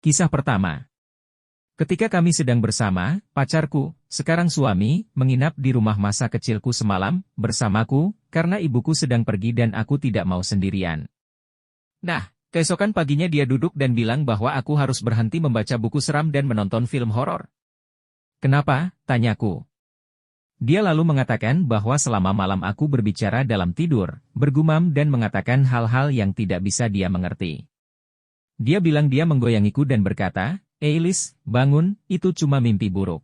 Kisah pertama. Ketika kami sedang bersama, pacarku, sekarang suami, menginap di rumah masa kecilku semalam, bersamaku, karena ibuku sedang pergi dan aku tidak mau sendirian. Nah, keesokan paginya dia duduk dan bilang bahwa aku harus berhenti membaca buku seram dan menonton film horor. Kenapa? Tanyaku. Dia lalu mengatakan bahwa selama malam aku berbicara dalam tidur, bergumam dan mengatakan hal-hal yang tidak bisa dia mengerti. Dia bilang dia menggoyangiku dan berkata, "Eilis, bangun, itu cuma mimpi buruk."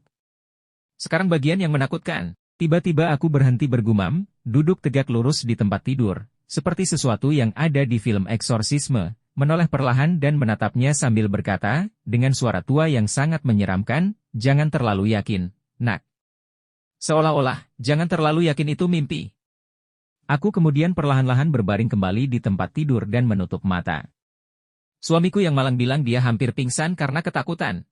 Sekarang bagian yang menakutkan. Tiba-tiba aku berhenti bergumam, duduk tegak lurus di tempat tidur, seperti sesuatu yang ada di film eksorsisme, menoleh perlahan dan menatapnya sambil berkata, dengan suara tua yang sangat menyeramkan, "Jangan terlalu yakin, nak." Seolah-olah, jangan terlalu yakin itu mimpi. Aku kemudian perlahan-lahan berbaring kembali di tempat tidur dan menutup mata. Suamiku yang malang bilang dia hampir pingsan karena ketakutan.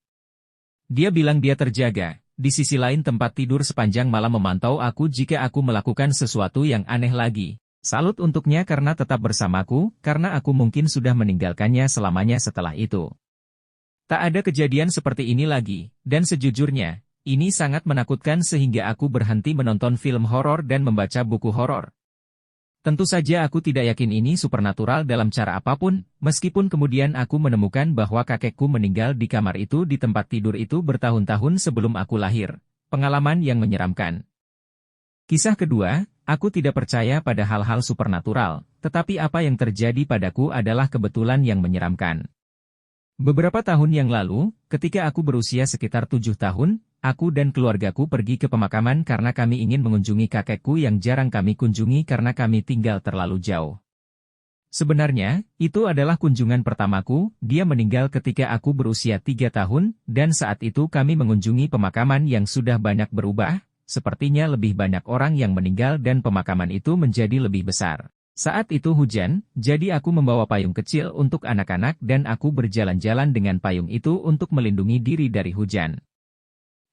Dia bilang dia terjaga, di sisi lain tempat tidur sepanjang malam memantau aku jika aku melakukan sesuatu yang aneh lagi. Salut untuknya karena tetap bersamaku, karena aku mungkin sudah meninggalkannya selamanya setelah itu. Tak ada kejadian seperti ini lagi, dan sejujurnya, ini sangat menakutkan sehingga aku berhenti menonton film horor dan membaca buku horor. Tentu saja aku tidak yakin ini supernatural dalam cara apapun, meskipun kemudian aku menemukan bahwa kakekku meninggal di kamar itu di tempat tidur itu bertahun-tahun sebelum aku lahir. Pengalaman yang menyeramkan. Kisah kedua, aku tidak percaya pada hal-hal supernatural, tetapi apa yang terjadi padaku adalah kebetulan yang menyeramkan. Beberapa tahun yang lalu, ketika aku berusia sekitar 7 tahun, aku dan keluargaku pergi ke pemakaman karena kami ingin mengunjungi kakekku yang jarang kami kunjungi karena kami tinggal terlalu jauh. Sebenarnya, itu adalah kunjungan pertamaku, dia meninggal ketika aku berusia 3 tahun, dan saat itu kami mengunjungi pemakaman yang sudah banyak berubah, sepertinya lebih banyak orang yang meninggal dan pemakaman itu menjadi lebih besar. Saat itu hujan, jadi aku membawa payung kecil untuk anak-anak dan aku berjalan-jalan dengan payung itu untuk melindungi diri dari hujan.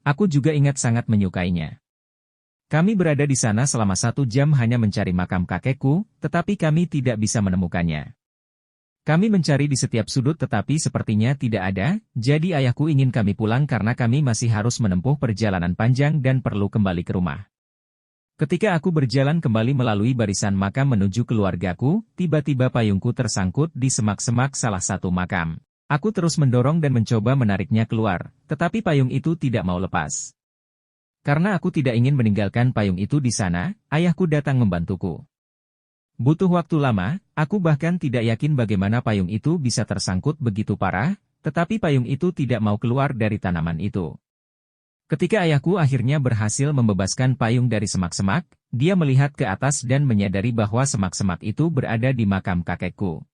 Aku juga ingat sangat menyukainya. Kami berada di sana selama 1 jam hanya mencari makam kakekku, tetapi kami tidak bisa menemukannya. Kami mencari di setiap sudut tetapi sepertinya tidak ada, jadi ayahku ingin kami pulang karena kami masih harus menempuh perjalanan panjang dan perlu kembali ke rumah. Ketika aku berjalan kembali melalui barisan makam menuju keluargaku, tiba-tiba payungku tersangkut di semak-semak salah satu makam. Aku terus mendorong dan mencoba menariknya keluar, tetapi payung itu tidak mau lepas. Karena aku tidak ingin meninggalkan payung itu di sana, ayahku datang membantuku. Butuh waktu lama, aku bahkan tidak yakin bagaimana payung itu bisa tersangkut begitu parah, tetapi payung itu tidak mau keluar dari tanaman itu. Ketika ayahku akhirnya berhasil membebaskan payung dari semak-semak, dia melihat ke atas dan menyadari bahwa semak-semak itu berada di makam kakekku.